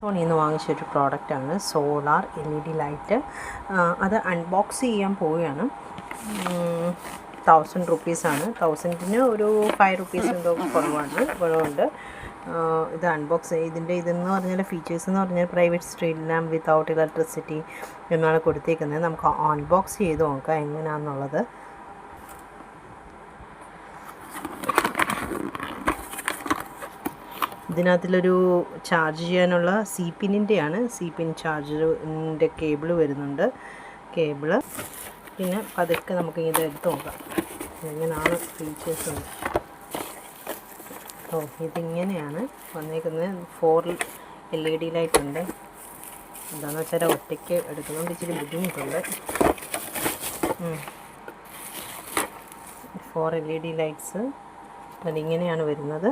സോണിയിൽ നിന്ന് വാങ്ങിച്ചൊരു പ്രോഡക്റ്റാണ് solar LED light. അത് അൺബോക്സ് ചെയ്യാൻ പോവുകയാണ്. 1000 റുപ്പീസാണ്. 1000-ന് ഒരു 5 റുപ്പീസ് എന്തോ കുറവുണ്ട്. ഇത് അൺബോക്സ് ഇതെന്ന് പറഞ്ഞാൽ ഫീച്ചേഴ്സ് എന്ന് പറഞ്ഞാൽ private street lamp without electricity എന്നാണ് കൊടുത്തേക്കുന്നത്. നമുക്ക് അൺബോക്സ് ചെയ്ത് നോക്കാം എങ്ങനെയാണെന്നുള്ളത്. ഇതിനകത്തിലൊരു ചാർജ് ചെയ്യാനുള്ള പിന്നിൻ്റെയാണ്. പിൻ ചാർജറിൻ്റെ കേബിള് വരുന്നുണ്ട്. പിന്നെ പതുക്കെ നമുക്ക് ഇത് എടുത്ത് നോക്കാം എങ്ങനെയാണ് ഫീച്ചേഴ്സ്. ഇതിങ്ങനെയാണ് വന്നേക്കുന്നത്. 4 LED ലൈറ്റ് ഉണ്ട്. എന്താണെന്ന് വെച്ചാൽ ഒറ്റയ്ക്ക് എടുക്കുന്നതുകൊണ്ട് ഇച്ചിരി ബുദ്ധിമുട്ടുണ്ട്. 4 LED ലൈറ്റ്സ് അതിങ്ങനെയാണ് വരുന്നത്.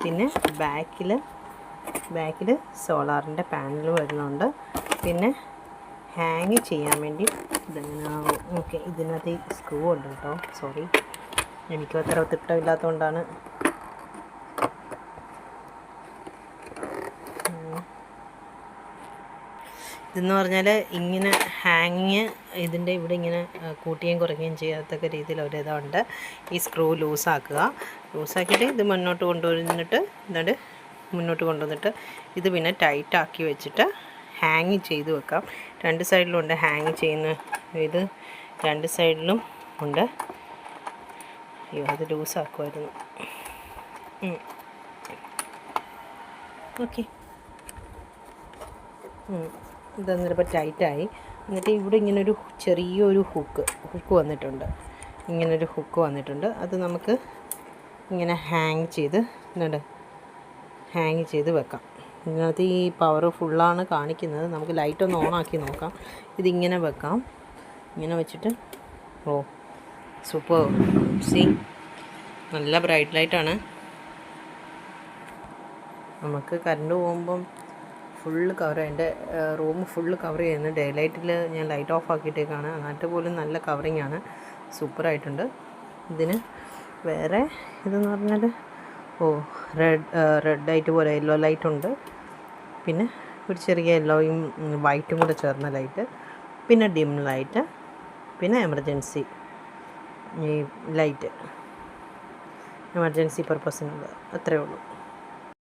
പിന്നെ ബാക്കിൽ സോളാറിൻ്റെ പാനൽ വരുന്നുണ്ട്. പിന്നെ ഹാങ് ചെയ്യാൻ വേണ്ടി ഇതിനകത്ത് സ്ക്രൂ ഉണ്ട് കേട്ടോ. സോറി, എനിക്കും അത്ര തിട്ടമില്ലാത്തതുകൊണ്ടാണ്. ഇതെന്ന് പറഞ്ഞാൽ ഇങ്ങനെ ഹാങ്ങിങ് ഇതിൻ്റെ ഇവിടെ ഇങ്ങനെ കൂട്ടുകയും കുറയ്ക്കുകയും ചെയ്യാത്തക്ക രീതിയിൽ ഒരിതുണ്ട്. ഈ സ്ക്രൂ ലൂസാക്കിയിട്ട് ഇത് മുന്നോട്ട് കൊണ്ടുവന്നിട്ട് ഇത് പിന്നെ ടൈറ്റാക്കി വെച്ചിട്ട് ഹാങ് ചെയ്ത് വെക്കാം. 2 സൈഡിലും ഉണ്ട് ഹാങ് ചെയ്യുന്ന ഇത്. 2 സൈഡിലും ഉണ്ട്. അത് ലൂസാക്കുമായിരുന്നു. ഓക്കെ, ഇതെന്നിപ്പോൾ ടൈറ്റായി. എന്നിട്ട് ഇവിടെ ഇങ്ങനൊരു ചെറിയൊരു ഹുക്ക് വന്നിട്ടുണ്ട്. അത് നമുക്ക് ഇങ്ങനെ ഹാങ് ചെയ്ത് വെക്കാം. ഇതിനകത്ത് ഈ പവർ ഫുള്ളാണ് കാണിക്കുന്നത്. നമുക്ക് ലൈറ്റ് ഒന്ന് ഓണാക്കി നോക്കാം. ഇതിങ്ങനെ വെക്കാം. ഇങ്ങനെ വെച്ചിട്ട് സൂപ്പർ. നല്ല ബ്രൈറ്റ് ലൈറ്റാണ്. നമുക്ക് കറണ്ട് പോകുമ്പം ഫുള്ള് കവർ എൻ്റെ റൂം ഫുള്ള് കവർ ചെയ്യുന്നു. ഡേ ലൈറ്റിൽ ഞാൻ ലൈറ്റ് ഓഫ് ആക്കിയിട്ടേക്കാണ്. എന്നിട്ട് പോലും നല്ല കവറിങ് ആണ്. സൂപ്പറായിട്ടുണ്ട്. ഇതിന് വേറെ ഇതെന്ന് പറഞ്ഞാൽ റെഡ് പോലെ യെല്ലോ ലൈറ്റ് ഉണ്ട്. പിന്നെ ഒരു ചെറിയ യെല്ലോയും വൈറ്റും കൂടെ ചേർന്ന ലൈറ്റ്. പിന്നെ ഡിം ലൈറ്റ്. പിന്നെ എമർജൻസി ലൈറ്റ്, എമർജൻസി പർപ്പസിനുള്ളത്. അത്രയേ ഉള്ളൂ.